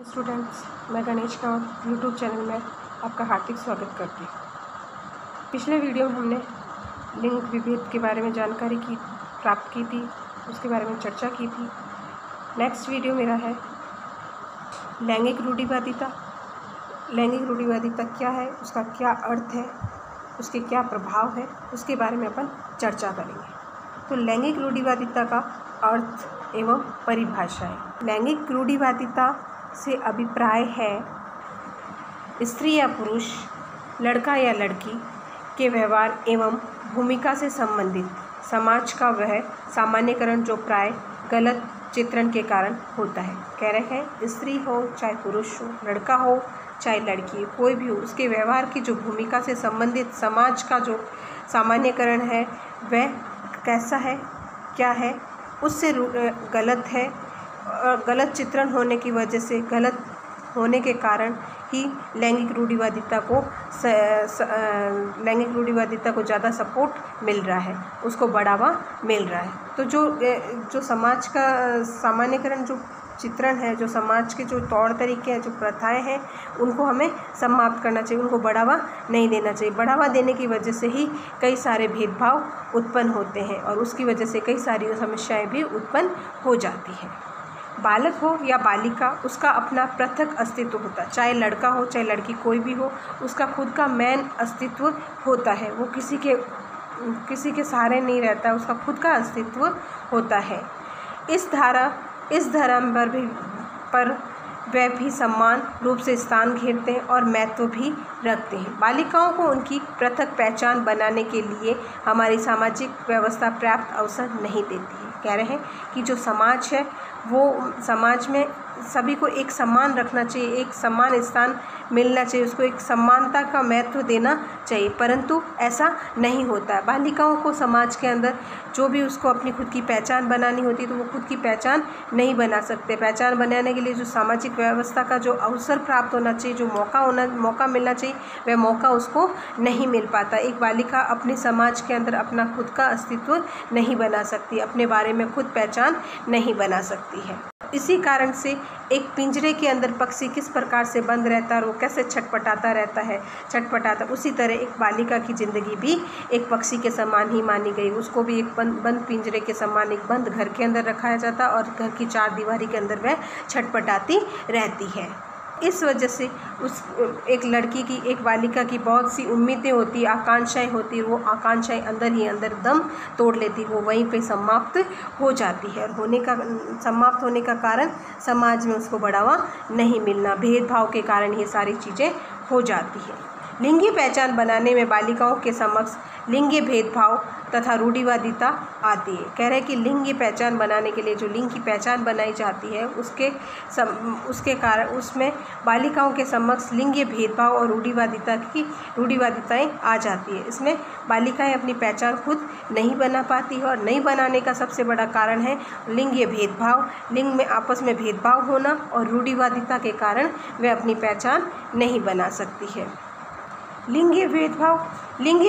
Students, मैं Ganesh Raut YouTube channel में आपका हार्दिक स्वागत करती हूँ। पिछले वीडियो में हमने लिंग विभेद के बारे में जानकारी प्राप्त की थी, उसके बारे में चर्चा की थी। नेक्स्ट वीडियो मेरा है लैंगिक रूढ़िवादिता। लैंगिक रूढ़िवादिता क्या है, उसका क्या अर्थ है, उसके क्या प्रभाव है, उसके बारे में अपन चर्चा करेंगे। तो लैंगिक रूढ़िवादिता का अर्थ एवं परिभाषा है। लैंगिक रूढ़िवादिता से अभिप्राय है स्त्री या पुरुष, लड़का या लड़की के व्यवहार एवं भूमिका से संबंधित समाज का वह सामान्यकरण जो प्राय गलत चित्रण के कारण होता है। कह रहे हैं स्त्री हो चाहे पुरुष हो, लड़का हो चाहे लड़की, कोई भी हो, उसके व्यवहार की जो भूमिका से संबंधित समाज का जो सामान्यकरण है वह कैसा है, क्या है, उससे गलत है। गलत चित्रण होने की वजह से, गलत होने के कारण ही लैंगिक रूढ़िवादिता को ज़्यादा सपोर्ट मिल रहा है, उसको बढ़ावा मिल रहा है। तो जो समाज का सामान्यकरण जो चित्रण है, जो समाज के जो तौर तरीके हैं, जो प्रथाएं हैं, उनको हमें समाप्त करना चाहिए, उनको बढ़ावा नहीं देना चाहिए। बढ़ावा देने की वजह से ही कई सारे भेदभाव उत्पन्न होते हैं और उसकी वजह से कई सारी समस्याएं भी उत्पन्न हो जाती हैं। बालक हो या बालिका, उसका अपना पृथक अस्तित्व होता है। चाहे लड़का हो चाहे लड़की, कोई भी हो, उसका खुद का मैन अस्तित्व होता है। वो किसी के सहारे नहीं रहता, उसका खुद का अस्तित्व होता है। इस धर्म पर वे भी समान रूप से स्थान घेरते हैं और महत्व भी रखते हैं। बालिकाओं को उनकी पृथक पहचान बनाने के लिए हमारी सामाजिक व्यवस्था पर्याप्त अवसर नहीं देती है। कह रहे हैं कि जो समाज है वो समाज में सभी को एक समान रखना चाहिए, एक समान स्थान मिलना चाहिए, उसको एक समानता का महत्व देना चाहिए, परंतु ऐसा नहीं होता है। बालिकाओं को समाज के अंदर जो भी उसको अपनी खुद की पहचान बनानी होती है तो वो खुद की पहचान नहीं बना सकते। पहचान बनाने के लिए जो सामाजिक व्यवस्था का जो अवसर प्राप्त होना चाहिए, जो मौका मिलना चाहिए, वह मौका उसको नहीं मिल पाता। एक बालिका अपने समाज के अंदर अपना खुद का अस्तित्व नहीं बना सकती, अपने बारे में खुद पहचान नहीं बना सकती है। इसी कारण से एक पिंजरे के अंदर पक्षी किस प्रकार से बंद रहता है और वो कैसे छटपटाता रहता है, उसी तरह एक बालिका की ज़िंदगी भी एक पक्षी के समान ही मानी गई। उसको भी एक बंद पिंजरे के समान, एक बंद घर के अंदर रखाया जाता और घर की चार दीवारी के अंदर वह छटपटाती रहती है। इस वजह से एक लड़की की, एक बालिका की बहुत सी उम्मीदें होती, आकांक्षाएं होती, वो आकांक्षाएं अंदर ही अंदर दम तोड़ लेती, वो वहीं पे समाप्त हो जाती है। और समाप्त होने का कारण समाज में उसको बढ़ावा नहीं मिलना, भेदभाव के कारण ये सारी चीज़ें हो जाती है। लिंगी पहचान बनाने में बालिकाओं के समक्ष लिंगी भेदभाव तथा रूढ़िवादिता आती है। कह रहे हैं कि लिंगी पहचान बनाने के लिए जो लिंग की पहचान बनाई जाती है उसके कारण उसमें बालिकाओं के समक्ष लिंगी भेदभाव और रूढ़िवादिताएं आ जाती है। इसमें बालिकाएं अपनी पहचान खुद नहीं बना पाती है और नहीं बनाने का सबसे बड़ा कारण है लिंगी भेदभाव, लिंग में आपस में भेदभाव होना और रूढ़िवादिता के कारण वे अपनी पहचान नहीं बना सकती है। लिंगी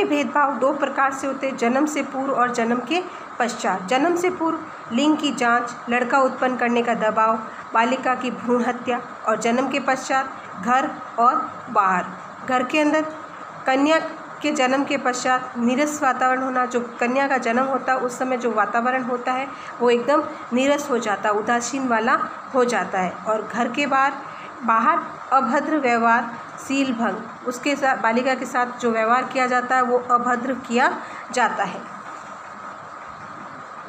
भेदभाव दो प्रकार से होते हैं, जन्म से पूर्व और जन्म के पश्चात। जन्म से पूर्व लिंग की जांच, लड़का उत्पन्न करने का दबाव, बालिका की भ्रूण हत्या, और जन्म के पश्चात घर और बाहर। घर के अंदर कन्या के जन्म के पश्चात नीरस वातावरण होना, जो कन्या का जन्म होता है उस समय जो वातावरण होता है वो एकदम नीरस हो जाता है, उदासीन वाला हो जाता है। और घर के बाहर अभद्र व्यवहार, शील भंग, उसके साथ बालिका के साथ जो व्यवहार किया जाता है वो अभद्र किया जाता है।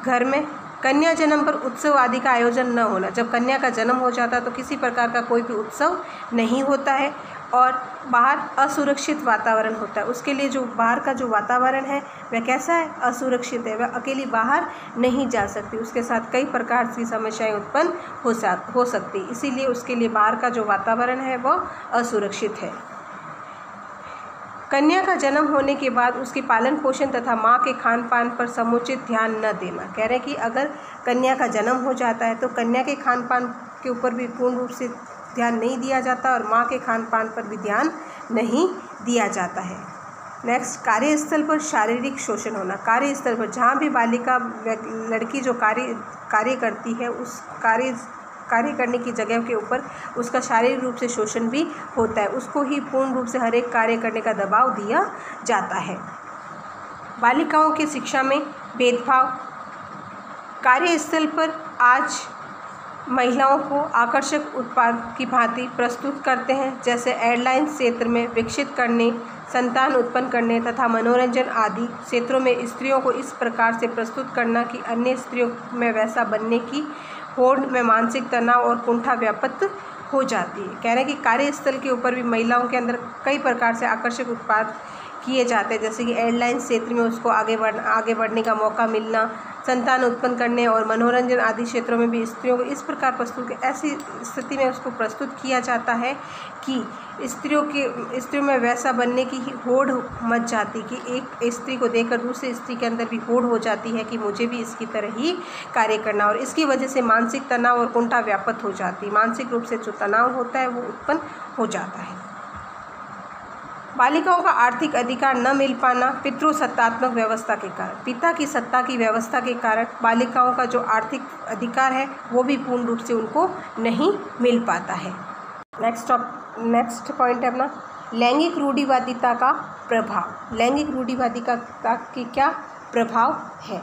घर में कन्या जन्म पर उत्सव आदि का आयोजन न होना, जब कन्या का जन्म हो जाता है तो किसी प्रकार का कोई भी उत्सव नहीं होता है। और बाहर असुरक्षित वातावरण होता है, उसके लिए जो बाहर का जो वातावरण है वह कैसा है, असुरक्षित है, वह अकेली बाहर नहीं जा सकती, उसके साथ कई प्रकार की समस्याएं उत्पन्न हो सकती, इसीलिए उसके लिए बाहर का जो वातावरण है वह असुरक्षित है। कन्या का जन्म होने के बाद उसके पालन पोषण तथा माँ के खान पान पर समुचित ध्यान न देना। कह रहे हैं कि अगर कन्या का जन्म हो जाता है तो कन्या के खान पान के ऊपर भी पूर्ण रूप से ध्यान नहीं दिया जाता और माँ के खान पान पर भी ध्यान नहीं दिया जाता है। नेक्स्ट, कार्यस्थल पर शारीरिक शोषण होना। कार्यस्थल पर जहाँ भी बालिका लड़की जो कार्य करती है उस कार्य कार्य करने की जगह के ऊपर उसका शारीरिक रूप से शोषण भी होता है, उसको ही पूर्ण रूप से हर एक कार्य करने का दबाव दिया जाता है। बालिकाओं की शिक्षा में भेदभाव। कार्यस्थल पर आज महिलाओं को आकर्षक उत्पाद की भांति प्रस्तुत करते हैं, जैसे एयरलाइंस क्षेत्र में विकसित करने, संतान उत्पन्न करने तथा मनोरंजन आदि क्षेत्रों में स्त्रियों को इस प्रकार से प्रस्तुत करना कि अन्य स्त्रियों में वैसा बनने की होड़ में मानसिक तनाव और कुंठा व्याप्त हो जाती है। कह रहे हैं कि कार्यस्थल के ऊपर भी महिलाओं के अंदर कई प्रकार से आकर्षक उत्पाद किए जाते हैं, जैसे कि एयरलाइंस क्षेत्र में उसको आगे बढ़ने का मौका मिलना, संतान उत्पन्न करने और मनोरंजन आदि क्षेत्रों में भी स्त्रियों को इस प्रकार प्रस्तुत, ऐसी स्थिति में उसको प्रस्तुत किया जाता है कि स्त्रियों में वैसा बनने की ही होड़ मच जाती कि एक स्त्री को देखकर दूसरी स्त्री के अंदर भी होड़ हो जाती है कि मुझे भी इसकी तरह ही कार्य करना, और इसकी वजह से मानसिक तनाव और कुंठा व्याप्त हो जाती है। मानसिक रूप से जो तनाव होता है वो उत्पन्न हो जाता है। बालिकाओं का आर्थिक अधिकार न मिल पाना पितृसत्तात्मक व्यवस्था के कारण। पिता की सत्ता की व्यवस्था के कारण बालिकाओं का जो आर्थिक अधिकार है वो भी पूर्ण रूप से उनको नहीं मिल पाता है। नेक्स्ट पॉइंट है अपना लैंगिक रूढ़िवादिता का प्रभाव। लैंगिक रूढ़िवादिता का क्या प्रभाव है?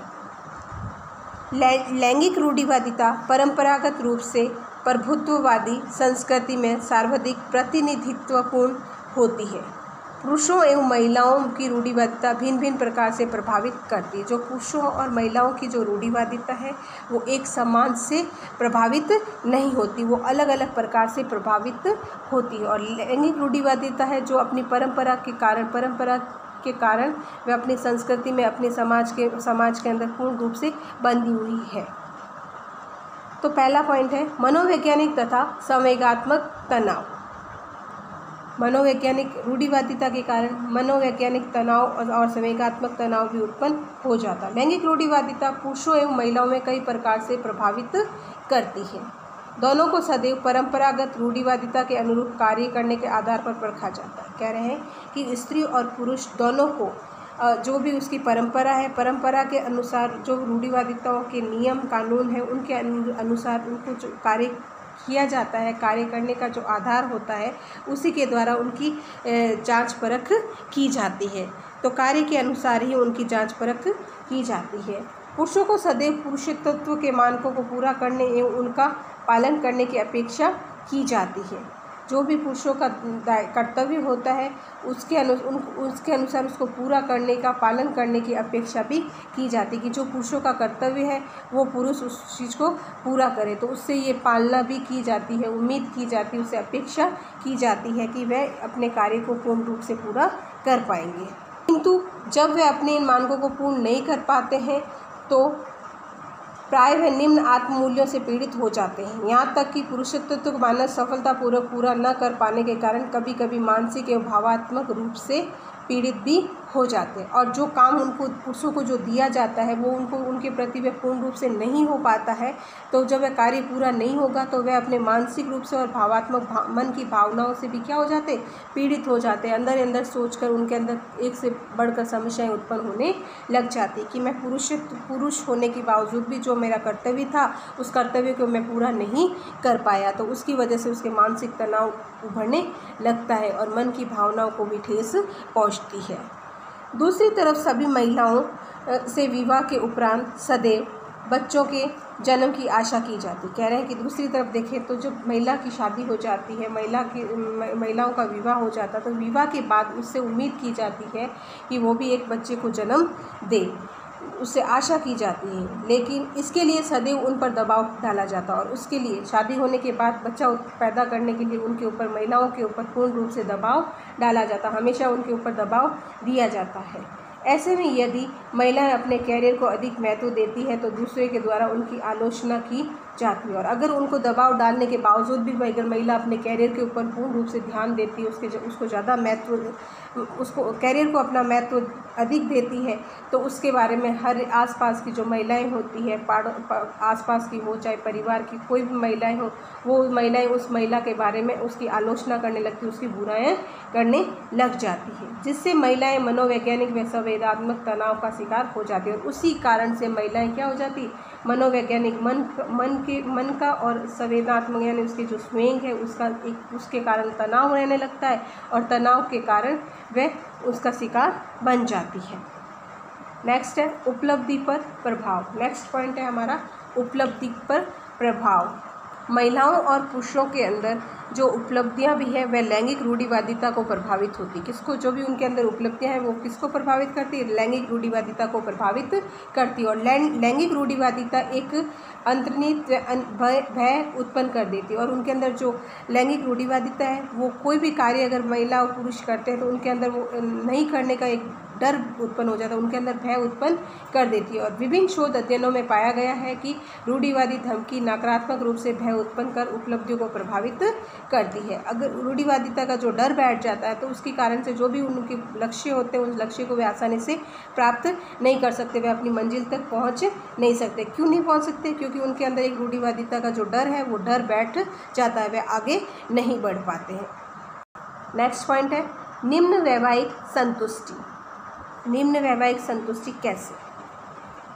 लैंगिक रूढ़िवादिता परंपरागत रूप से प्रभुत्ववादी संस्कृति में सर्वाधिक प्रतिनिधित्वपूर्ण होती है। पुरुषों एवं महिलाओं की रूढ़िवादिता भिन्न भिन्न प्रकार से प्रभावित करती है। जो पुरुषों और महिलाओं की जो रूढ़िवादिता है वो एक समान से प्रभावित नहीं होती, वो अलग अलग प्रकार से प्रभावित होती है। और लैंगिक रूढ़िवादिता है जो अपनी परंपरा के कारण वे अपनी संस्कृति में अपने समाज के अंदर पूर्ण रूप से बंधी हुई है। तो पहला पॉइंट है मनोवैज्ञानिक तथा संवेगात्मक तनाव। मनोवैज्ञानिक रूढ़िवादिता के कारण मनोवैज्ञानिक तनाव और संवेगात्मक तनाव भी उत्पन्न हो जाता है। लैंगिक रूढ़िवादिता पुरुषों एवं महिलाओं में कई प्रकार से प्रभावित करती है। दोनों को सदैव परंपरागत रूढ़िवादिता के अनुरूप कार्य करने के आधार पर परखा जाता है। कह रहे हैं कि स्त्री और पुरुष दोनों को जो भी उसकी परंपरा है, परंपरा के अनुसार जो रूढ़िवादिताओं के नियम कानून है उनके अनुसार उनको जो कार्य किया जाता है, कार्य करने का जो आधार होता है उसी के द्वारा उनकी जांच परख की जाती है। तो कार्य के अनुसार ही उनकी जांच परख की जाती है। पुरुषों को सदैव पुरुषत्व के मानकों को पूरा करने एवं उनका पालन करने की अपेक्षा की जाती है। जो भी पुरुषों का कर्तव्य होता है उसके अनुसार उसको पूरा करने का, पालन करने की अपेक्षा भी की जाती है कि जो पुरुषों का कर्तव्य है वो पुरुष उस चीज़ को पूरा करे। तो उससे ये पालना भी की जाती है, उम्मीद की जाती है, उससे अपेक्षा की जाती है कि वह अपने कार्य को पूर्ण रूप से पूरा कर पाएंगे। किंतु जब वे अपने इन मानकों को पूर्ण नहीं कर पाते हैं तो प्राय वे निम्न आत्ममूल्यों से पीड़ित हो जाते हैं। यहाँ तक कि पुरुषत्व को मानव सफलतापूर्वक पूरा न कर पाने के कारण कभी कभी मानसिक एवं भावात्मक रूप से पीड़ित भी हो जाते हैं। और जो काम उनको पुरुषों को जो दिया जाता है वो उनके प्रति वे पूर्ण रूप से नहीं हो पाता है, तो जब वह कार्य पूरा नहीं होगा तो वह अपने मानसिक रूप से और भावात्मक मन की भावनाओं से भी क्या हो जाते, पीड़ित हो जाते हैं। अंदर अंदर सोचकर उनके अंदर एक से बढ़कर समस्याएं उत्पन्न होने लग जाती कि मैं पुरुष होने के बावजूद भी जो मेरा कर्तव्य था उस कर्तव्य को मैं पूरा नहीं कर पाया, तो उसकी वजह से उसके मानसिक तनाव उभरने लगता है और मन की भावनाओं को भी ठेस पहुँचती है। दूसरी तरफ सभी महिलाओं से विवाह के उपरांत सदैव बच्चों के जन्म की आशा की जाती। कह रहे हैं कि दूसरी तरफ देखें तो जब महिला की शादी हो जाती है, महिलाओं का विवाह हो जाता है तो विवाह के बाद उससे उम्मीद की जाती है कि वो भी एक बच्चे को जन्म दे, उससे आशा की जाती है। लेकिन इसके लिए सदैव उन पर दबाव डाला जाता है और उसके लिए शादी होने के बाद बच्चा पैदा करने के लिए उनके ऊपर, महिलाओं के ऊपर पूर्ण रूप से दबाव डाला जाता है, हमेशा उनके ऊपर दबाव दिया जाता है। ऐसे में यदि महिलाएं अपने कैरियर को अधिक महत्व देती है तो दूसरे के द्वारा उनकी आलोचना की जाती है। और अगर उनको दबाव डालने के बावजूद भी अगर महिला अपने कैरियर के ऊपर पूर्ण रूप से ध्यान देती है, उसको ज़्यादा महत्व, उसको कैरियर को अपना महत्व अधिक देती है, तो उसके बारे में हर आसपास की जो महिलाएं होती है, आसपास की हो चाहे परिवार की कोई भी महिलाएं हो, वो महिलाएं उस महिला के बारे में उसकी आलोचना करने लगती, उसकी बुराइयां करने लग जाती है, जिससे महिलाएं मनोवैज्ञानिक व संवेदनात्मक तनाव का शिकार हो जाती है। और उसी कारण से महिलाएं क्या हो जाती, मनोवैज्ञानिक मन का और संवेदनात्मक यानी उसकी जो स्विंग है उसके कारण तनाव रहने लगता है और तनाव के कारण वह उसका शिकार बन जाती है। नेक्स्ट है उपलब्धि पर प्रभाव। नेक्स्ट पॉइंट है हमारा उपलब्धि पर प्रभाव। महिलाओं और पुरुषों के अंदर जो उपलब्धियां भी है वह लैंगिक रूढ़िवादिता को प्रभावित होती है। किसको, जो भी उनके अंदर उपलब्धियां हैं वो किसको प्रभावित करती है? लैंगिक रूढ़िवादिता को प्रभावित करती है। और लैंगिक रूढ़िवादिता एक अंतर्निहित भय उत्पन्न कर देती है। और उनके अंदर जो लैंगिक रूढ़िवादिता है वो कोई भी कार्य अगर महिला और पुरुष करते हैं तो उनके अंदर वो नहीं करने का एक डर उत्पन्न हो जाता है, उनके अंदर भय उत्पन्न कर देती है। और विभिन्न शोध अध्ययनों में पाया गया है कि रूढ़िवादी धमकी नकारात्मक रूप से भय उत्पन्न कर उपलब्धियों को प्रभावित करती है। अगर रूढ़िवादिता का जो डर बैठ जाता है तो उसके कारण से जो भी उनके लक्ष्य होते हैं उस लक्ष्य को वे आसानी से प्राप्त नहीं कर सकते, वे अपनी मंजिल तक पहुंच नहीं सकते। क्यों नहीं पहुंच सकते? क्योंकि उनके अंदर एक रूढ़िवादिता का जो डर है वो डर बैठ जाता है, वे आगे नहीं बढ़ पाते हैं। नेक्स्ट पॉइंट है निम्न वैवाहिक संतुष्टि। निम्न वैवाहिक संतुष्टि कैसे?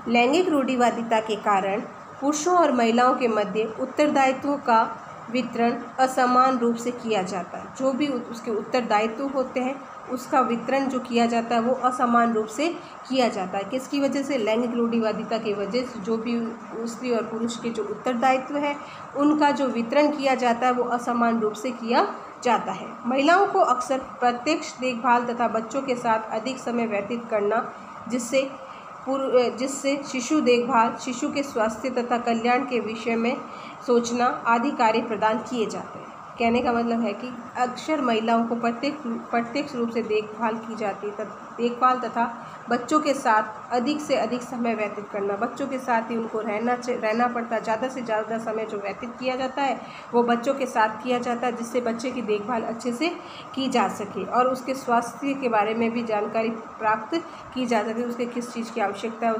लैंगिक रूढ़िवादिता के कारण पुरुषों और महिलाओं के मध्य उत्तरदायित्वों का वितरण असमान रूप से किया जाता है। जो भी उसके उत्तरदायित्व होते हैं उसका वितरण जो किया जाता है वो असमान रूप से किया जाता है। किसकी वजह से? लैंगिक रूढ़िवादिता की वजह से जो भी स्त्री और पुरुष के जो उत्तरदायित्व है उनका जो वितरण किया जाता है वो असमान रूप से किया जाता है। महिलाओं को अक्सर प्रत्यक्ष देखभाल तथा बच्चों के साथ अधिक समय व्यतीत करना, जिससे शिशु देखभाल, शिशु के स्वास्थ्य तथा कल्याण के विषय में सोचना आदि कार्य प्रदान किए जाते हैं। कहने का मतलब है कि अक्सर महिलाओं को प्रत्यक्ष रूप से देखभाल की जाती है, देखभाल तथा बच्चों के साथ अधिक से अधिक समय व्यतीत करना, बच्चों के साथ ही उनको रहना पड़ता है। ज़्यादा से ज़्यादा समय जो व्यतीत किया जाता है वो बच्चों के साथ किया जाता है, जिससे बच्चे की देखभाल अच्छे से की जा सके और उसके स्वास्थ्य के बारे में भी जानकारी प्राप्त की जा सके। उसके किस चीज़ की आवश्यकता है,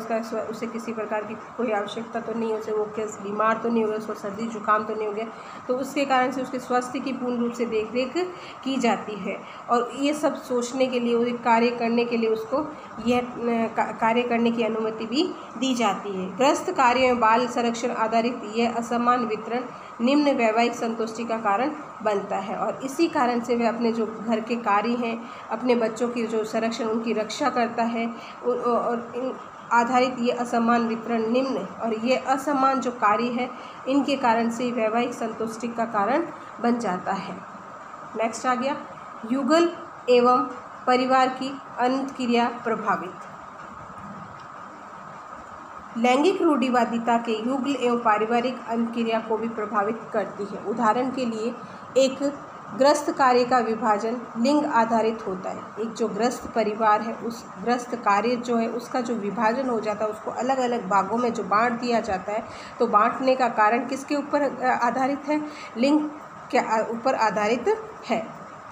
उसे किसी प्रकार की कोई आवश्यकता तो नहीं, उसे वो किस बीमार तो नहीं हो गया, उसको सर्दी जुकाम तो नहीं हो गया, तो उसके कारण से उसके स्वास्थ्य की पूर्ण रूप से देखरेख की जाती है। और ये सब सोचने के लिए, कार्य करने के लिए उसको यह कार्य करने की अनुमति भी दी जाती है। गृहस्थ कार्य में बाल संरक्षण आधारित यह असमान वितरण निम्न वैवाहिक संतुष्टि का कारण बनता है। और इसी कारण से वे अपने जो घर के कार्य हैं, अपने बच्चों की जो संरक्षण, उनकी रक्षा करता है और आधारित ये असमान वितरण निम्न और ये असमान जो कार्य है इनके कारण से वैवाहिक संतुष्टि का कारण बन जाता है। नेक्स्ट आ गया युगल एवं परिवार की अंतक्रिया प्रभावित। लैंगिक रूढ़िवादिता के युगल एवं पारिवारिक अंतक्रिया को भी प्रभावित करती है। उदाहरण के लिए एक ग्रस्त कार्य का विभाजन लिंग आधारित होता है। एक जो ग्रस्त परिवार है उस ग्रस्त कार्य जो है उसका जो विभाजन हो जाता है, उसको अलग अलग भागों में जो बांट दिया जाता है, तो बांटने का कारण किसके ऊपर आधारित है? लिंग के ऊपर आधारित है।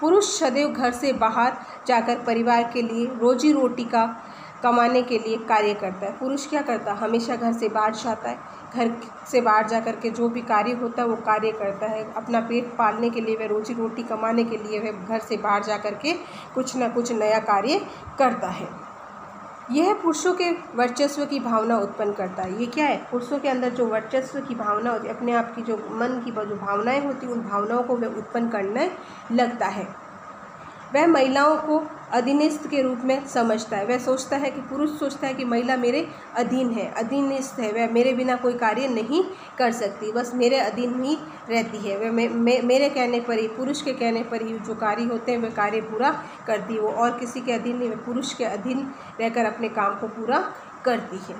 पुरुष सदैव घर से बाहर जाकर परिवार के लिए रोजी रोटी का कमाने के लिए कार्य करता है। पुरुष क्या करता है? हमेशा घर से बाहर जाता है, घर से बाहर जाकर के जो भी कार्य होता है वो कार्य करता है। अपना पेट पालने के लिए, वह रोजी रोटी कमाने के लिए वह घर से बाहर जाकर के कुछ न कुछ नया कार्य करता है। यह पुरुषों के वर्चस्व की भावना उत्पन्न करता है। ये क्या है? पुरुषों के अंदर जो वर्चस्व की भावना होती है, अपने आप की जो मन की जो भावनाएं होती हैं, उन भावनाओं को वह उत्पन्न करने लगता है। वह महिलाओं को अधीनस्थ के रूप में समझता है। वह सोचता है कि पुरुष सोचता है कि महिला मेरे अधीन है, अधीनस्थ है, वह मेरे बिना कोई कार्य नहीं कर सकती, बस मेरे अधीन ही रहती है। वह मेरे कहने पर ही, पुरुष के कहने पर ही जो कार्य होते हैं वह कार्य पूरा करती है। वो और किसी के अधीन नहीं, वह पुरुष के अधीन रहकर अपने काम को पूरा करती है।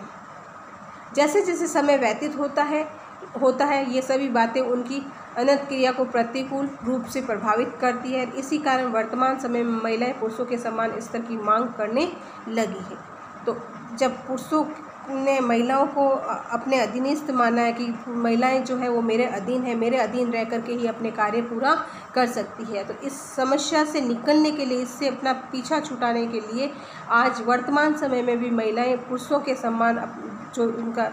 जैसे जैसे समय व्यतीत होता है ये सभी बातें उनकी अंतक्रिया को प्रतिकूल रूप से प्रभावित करती है। इसी कारण वर्तमान समय में महिलाएं पुरुषों के समान स्तर की मांग करने लगी है। तो जब पुरुषों ने महिलाओं को अपने अधीनस्थ माना है कि महिलाएं जो है वो मेरे अधीन है, मेरे अधीन रह करके ही अपने कार्य पूरा कर सकती है, तो इस समस्या से निकलने के लिए, इससे अपना पीछा छुटाने के लिए आज वर्तमान समय में भी महिलाएं पुरुषों के समान जो उनका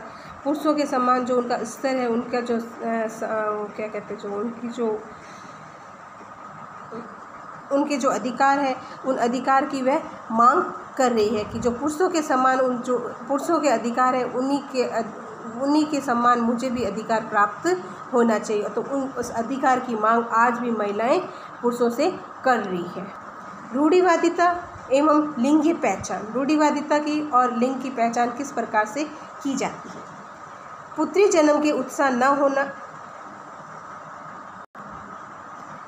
स्तर है, उनका जो क्या कहते हैं, जो उनके जो अधिकार है, उन अधिकार की वह मांग कर रही है कि जो पुरुषों के समान जो पुरुषों के अधिकार है उन्हीं के समान मुझे भी अधिकार प्राप्त होना चाहिए। तो उस अधिकार की मांग आज भी महिलाएं पुरुषों से कर रही है। रूढ़िवादिता एवं लिंगीय पहचान। रूढ़िवादिता की और लिंग की पहचान किस प्रकार से की जाती है? पुत्री जन्म के उत्साह न होना।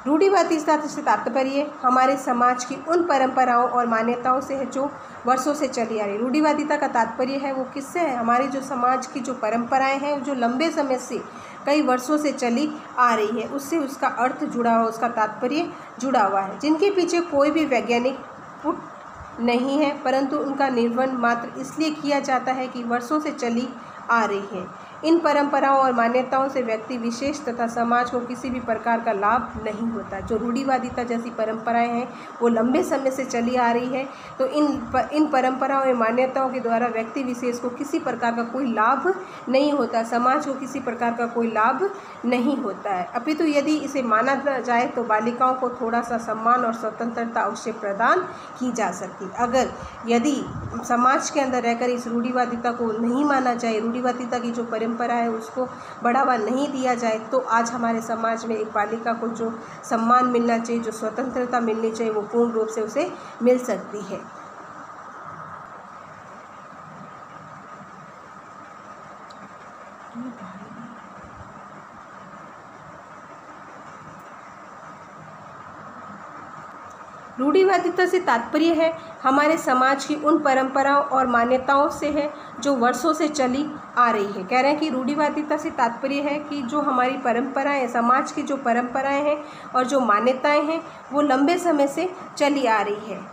रूढ़िवादिता से तात्पर्य हमारे समाज की उन परंपराओं और मान्यताओं से है जो वर्षों से चली आ रही। रूढ़िवादिता का तात्पर्य है वो किससे है? हमारे जो समाज की जो परंपराएं हैं जो लंबे समय से कई वर्षों से चली आ रही है, उससे उसका अर्थ जुड़ा हुआ, उसका तात्पर्य जुड़ा हुआ है, जिनके पीछे कोई भी वैज्ञानिक पुट नहीं है, परंतु उनका निर्वहन मात्र इसलिए किया जाता है कि वर्षों से चली आ रही है। इन परंपराओं और मान्यताओं से व्यक्ति विशेष तथा समाज को किसी भी प्रकार का लाभ नहीं होता। जो रूढ़िवादिता जैसी परंपराएं हैं वो लंबे समय से चली आ रही है, तो इन परंपराओं और मान्यताओं के द्वारा व्यक्ति विशेष को किसी प्रकार का कोई लाभ नहीं होता, समाज को किसी प्रकार का कोई लाभ नहीं होता है। अपितु यदि इसे माना जाए तो बालिकाओं को थोड़ा सा सम्मान और स्वतंत्रता अवश्य प्रदान की जा सकती। अगर यदि समाज के अंदर रहकर इस रूढ़िवादिता को नहीं माना जाए, रूढ़िवादिता की जो परंपरा है उसको बढ़ावा नहीं दिया जाए, तो आज हमारे समाज में एक बालिका को जो सम्मान मिलना चाहिए, जो स्वतंत्रता मिलनी चाहिए, वो पूर्ण रूप से उसे मिल सकती है। रूढ़िवादिता से तात्पर्य है हमारे समाज की उन परंपराओं और मान्यताओं से है जो वर्षों से चली आ रही है। कह रहे हैं कि रूढ़िवादिता से तात्पर्य है कि जो हमारी परंपराएं, समाज की जो परंपराएं हैं और जो मान्यताएं हैं वो लंबे समय से चली आ रही है,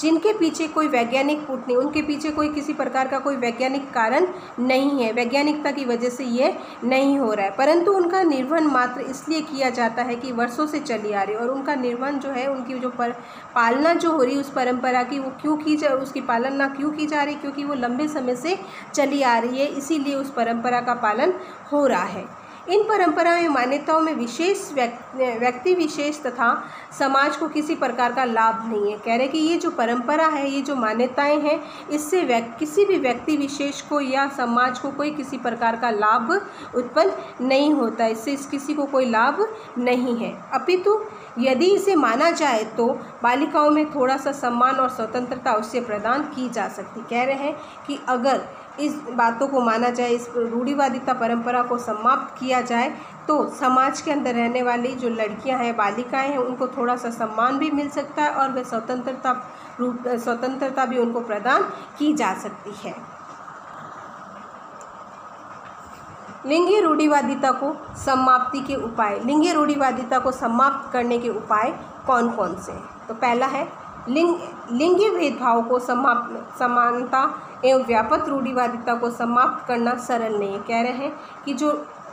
जिनके पीछे कोई वैज्ञानिक पुट नहीं, उनके पीछे कोई किसी प्रकार का कोई वैज्ञानिक कारण नहीं है, वैज्ञानिकता की वजह से ये नहीं हो रहा है, परंतु उनका निर्वहन मात्र इसलिए किया जाता है कि वर्षों से चली आ रही है। और उनका निर्वहन जो है, उनकी जो पालना जो हो रही उस परंपरा की, वो क्यों की जा उसकी पालना क्यों की जा रही? क्योंकि वो लंबे समय से चली आ रही है, इसीलिए उस परंपरा का पालन हो रहा है। इन परंपराओं या मान्यताओं में विशेष व्यक्ति विशेष तथा समाज को किसी प्रकार का लाभ नहीं है। कह रहे कि ये जो परंपरा है, ये जो मान्यताएं हैं, इससे किसी भी व्यक्ति विशेष को या समाज को कोई किसी प्रकार का लाभ उत्पन्न नहीं होता, इससे किसी को कोई लाभ नहीं है। अपितु यदि इसे माना जाए तो बालिकाओं में थोड़ा सा सम्मान और स्वतंत्रता अवश्य प्रदान की जा सकती। कह रहे हैं कि अगर इस बातों को माना जाए, इस रूढ़िवादिता परंपरा को समाप्त किया जाए, तो समाज के अंदर रहने वाली जो लड़कियां हैं, बालिकाएं हैं, उनको थोड़ा सा सम्मान भी मिल सकता है और वह स्वतंत्रता भी उनको प्रदान की जा सकती है। लिंगीय रूढ़िवादिता को समाप्ति के उपाय। लिंगीय रूढ़िवादिता को समाप्त करने के उपाय कौन कौन से हैं? तो पहला है लिंगीय भेदभाव को समानता एवं व्यापक रूढ़िवादिता को समाप्त करना सरल नहीं है। कह रहे हैं कि जो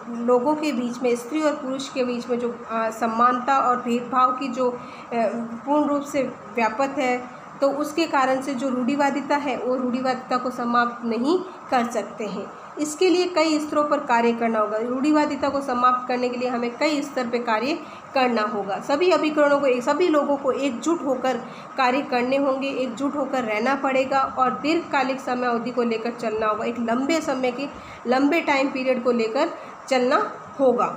लोगों के बीच में, स्त्री और पुरुष के बीच में जो समानता और भेदभाव की जो पूर्ण रूप से व्यापक है, तो उसके कारण से जो रूढ़िवादिता है वो रूढ़िवादिता को समाप्त नहीं कर सकते हैं। इसके लिए कई स्तरों पर कार्य करना होगा। रूढ़िवादिता को समाप्त करने के लिए हमें कई स्तर पर कार्य करना होगा। सभी अभिकरणों को, सभी लोगों को एकजुट होकर कार्य करने होंगे, एकजुट होकर रहना पड़ेगा और दीर्घकालिक समय अवधि को लेकर चलना होगा। एक लंबे टाइम पीरियड को लेकर चलना होगा।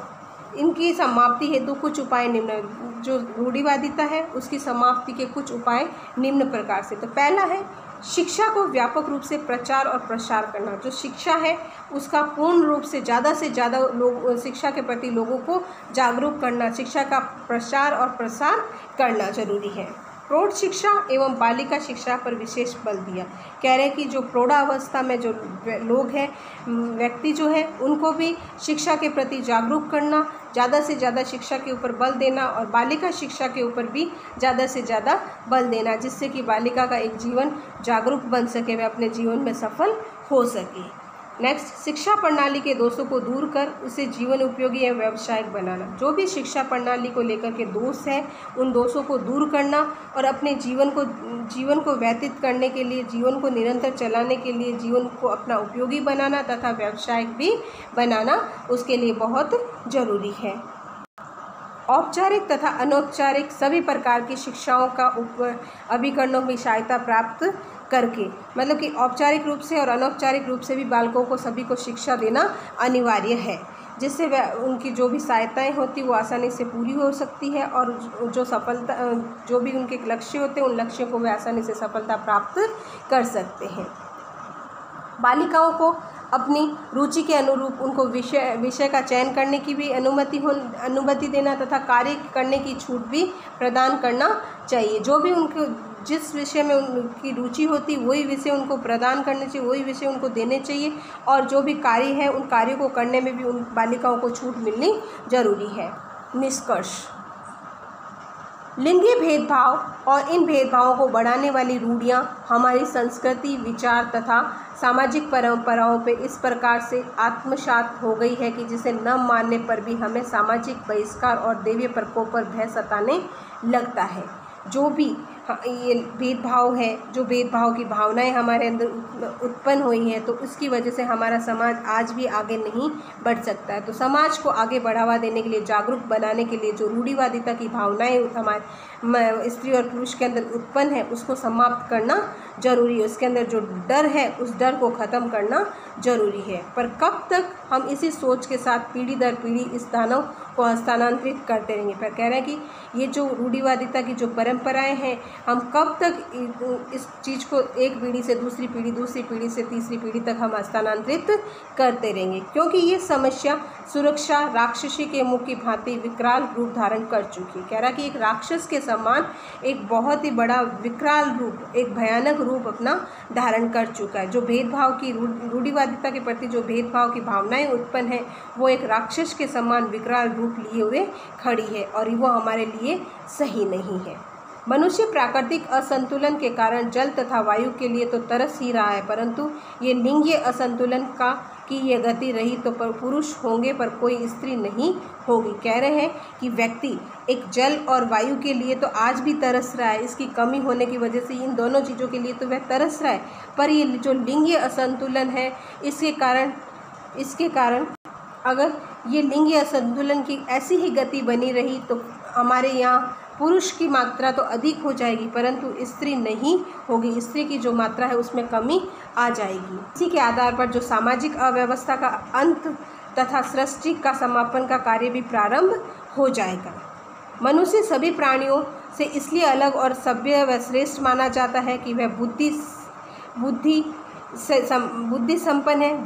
इनकी समाप्ति हेतु कुछ उपाय निम्न, जो रूढ़िवादिता है उसकी समाप्ति के कुछ उपाय निम्न प्रकार से। तो पहला है शिक्षा को व्यापक रूप से प्रचार और प्रसार करना। जो शिक्षा है उसका पूर्ण रूप से ज़्यादा लोग शिक्षा के प्रति लोगों को जागरूक करना, शिक्षा का प्रचार और प्रसार करना जरूरी है। प्रौढ़ शिक्षा एवं बालिका शिक्षा पर विशेष बल दिया। कह रहे हैं कि जो प्रौढ़ावस्था में जो लोग हैं, व्यक्ति जो है, उनको भी शिक्षा के प्रति जागरूक करना, ज़्यादा से ज़्यादा शिक्षा के ऊपर बल देना और बालिका शिक्षा के ऊपर भी ज़्यादा से ज़्यादा बल देना, जिससे कि बालिका का एक जीवन जागरूक बन सके, वह अपने जीवन में सफल हो सके। नेक्स्ट, शिक्षा प्रणाली के दोषों को दूर कर उसे जीवन उपयोगी एवं व्यावसायिक बनाना। जो भी शिक्षा प्रणाली को लेकर के दोष है, उन दोषों को दूर करना और अपने जीवन को व्यतीत करने के लिए, जीवन को निरंतर चलाने के लिए, जीवन को अपना उपयोगी बनाना तथा व्यावसायिक भी बनाना उसके लिए बहुत ज़रूरी है। औपचारिक तथा अनौपचारिक सभी प्रकार की शिक्षाओं का अभिकरणों की सहायता प्राप्त करके, मतलब कि औपचारिक रूप से और अनौपचारिक रूप से भी बालकों को सभी को शिक्षा देना अनिवार्य है, जिससे वह उनकी जो भी सहायताएँ होती वो आसानी से पूरी हो सकती है और जो सफलता जो भी उनके लक्ष्य होते हैं उन लक्ष्यों को वे आसानी से सफलता प्राप्त कर सकते हैं। बालिकाओं को अपनी रुचि के अनुरूप उनको विषय का चयन करने की भी अनुमति देना तथा कार्य करने की छूट भी प्रदान करना चाहिए। जो भी उनको जिस विषय में उनकी रुचि होती वही विषय उनको प्रदान करने चाहिए, वही विषय उनको देने चाहिए और जो भी कार्य है उन कार्यों को करने में भी उन बालिकाओं को छूट मिलनी जरूरी है। निष्कर्ष, लिंगीय भेदभाव और इन भेदभावों को बढ़ाने वाली रूढ़ियाँ हमारी संस्कृति, विचार तथा सामाजिक परंपराओं पे इस प्रकार से आत्मसात हो गई है कि जिसे न मानने पर भी हमें सामाजिक बहिष्कार और दैवीय प्रकोप पर भय सताने लगता है। जो भी ये भेदभाव है, जो भेदभाव की भावनाएं हमारे अंदर उत्पन्न हुई हैं, तो उसकी वजह से हमारा समाज आज भी आगे नहीं बढ़ सकता है। तो समाज को आगे बढ़ावा देने के लिए, जागरूक बनाने के लिए जो रूढ़िवादिता की भावनाएं हमारे स्त्री और पुरुष के अंदर उत्पन्न है उसको समाप्त करना जरूरी है। उसके अंदर जो डर है उस डर को ख़त्म करना जरूरी है। पर कब तक हम इसी सोच के साथ पीढ़ी दर पीढ़ी इस दानव को हस्तांतरित करते रहेंगे। पर कह रहे हैं कि ये जो रूढ़िवादिता की जो परंपराएं हैं, हम कब तक इस चीज़ को एक पीढ़ी से दूसरी पीढ़ी, दूसरी पीढ़ी से तीसरी पीढ़ी तक हम हस्तांतरित करते रहेंगे, क्योंकि ये समस्या सुरक्षा राक्षसी के मुख की भांति विकराल रूप धारण कर चुकी है। कह रहा कि एक राक्षस के समान एक बहुत ही बड़ा विकराल रूप, एक भयानक रूप अपना धारण कर चुका है। जो भेदभाव की रूढ़िवादिता के प्रति जो भेदभाव की भावनाएं उत्पन्न है वो एक राक्षस के समान विकराल रूप लिए हुए खड़ी है और वो हमारे लिए सही नहीं है। मनुष्य प्राकृतिक असंतुलन के कारण जल तथा वायु के लिए तो तरस ही रहा है, परंतु ये लिंगीय असंतुलन की ये गति रही तो पुरुष होंगे पर कोई स्त्री नहीं होगी। कह रहे हैं कि व्यक्ति एक जल और वायु के लिए तो आज भी तरस रहा है, इसकी कमी होने की वजह से इन दोनों चीज़ों के लिए तो वह तरस रहा है, पर ये जो लिंगीय असंतुलन है इसके कारण अगर ये लिंगीय असंतुलन की ऐसी ही गति बनी रही तो हमारे यहाँ पुरुष की मात्रा तो अधिक हो जाएगी परंतु स्त्री नहीं होगी। स्त्री की जो मात्रा है उसमें कमी आ जाएगी। इसी के आधार पर जो सामाजिक अव्यवस्था का अंत तथा सृष्टि का समापन का कार्य भी प्रारंभ हो जाएगा। मनुष्य सभी प्राणियों से इसलिए अलग और सभ्य व श्रेष्ठ माना जाता है कि वह बुद्धि संपन्न है,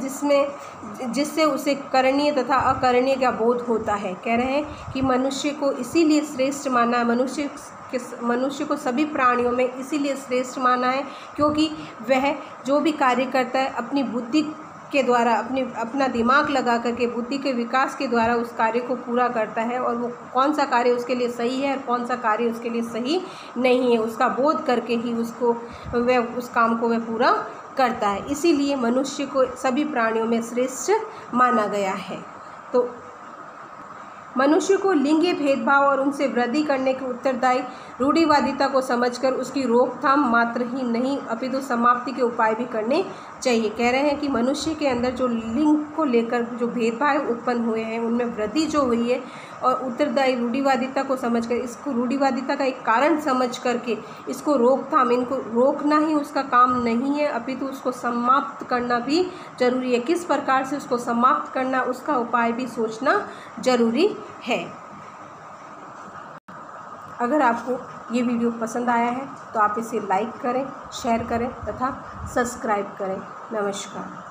जिससे उसे करणीय तथा अकरणीय का बोध होता है। कह रहे हैं कि मनुष्य को इसीलिए श्रेष्ठ माना है, मनुष्य को सभी प्राणियों में इसीलिए श्रेष्ठ माना है क्योंकि वह जो भी कार्य करता है अपनी बुद्धि के द्वारा, अपना दिमाग लगा करके बुद्धि के विकास के द्वारा उस कार्य को पूरा करता है और वो कौन सा कार्य उसके लिए सही है और कौन सा कार्य उसके लिए सही नहीं है उसका बोध करके ही वह उस काम को वह पूरा करता है। इसीलिए मनुष्य को सभी प्राणियों में श्रेष्ठ माना गया है। तो मनुष्य को लिंगीय भेदभाव और उनसे वृद्धि करने के उत्तरदायी रूढ़िवादिता को समझकर उसकी रोकथाम मात्र ही नहीं अपितु समाप्ति के उपाय भी करने चाहिए। कह रहे हैं कि मनुष्य के अंदर जो लिंग को लेकर जो भेदभाव उत्पन्न हुए हैं उनमें वृद्धि जो हुई है और उत्तरदायी रूढ़िवादिता को समझकर, इसको रूढ़िवादिता का एक कारण समझ करके इसको रोकथाम, इनको रोकना ही उसका काम नहीं है अपितु उसको समाप्त करना भी जरूरी है। किस प्रकार से उसको समाप्त करना उसका उपाय भी सोचना जरूरी है। अगर आपको ये वीडियो पसंद आया है तो आप इसे लाइक करें, शेयर करें तथा सब्सक्राइब करें। नमस्कार।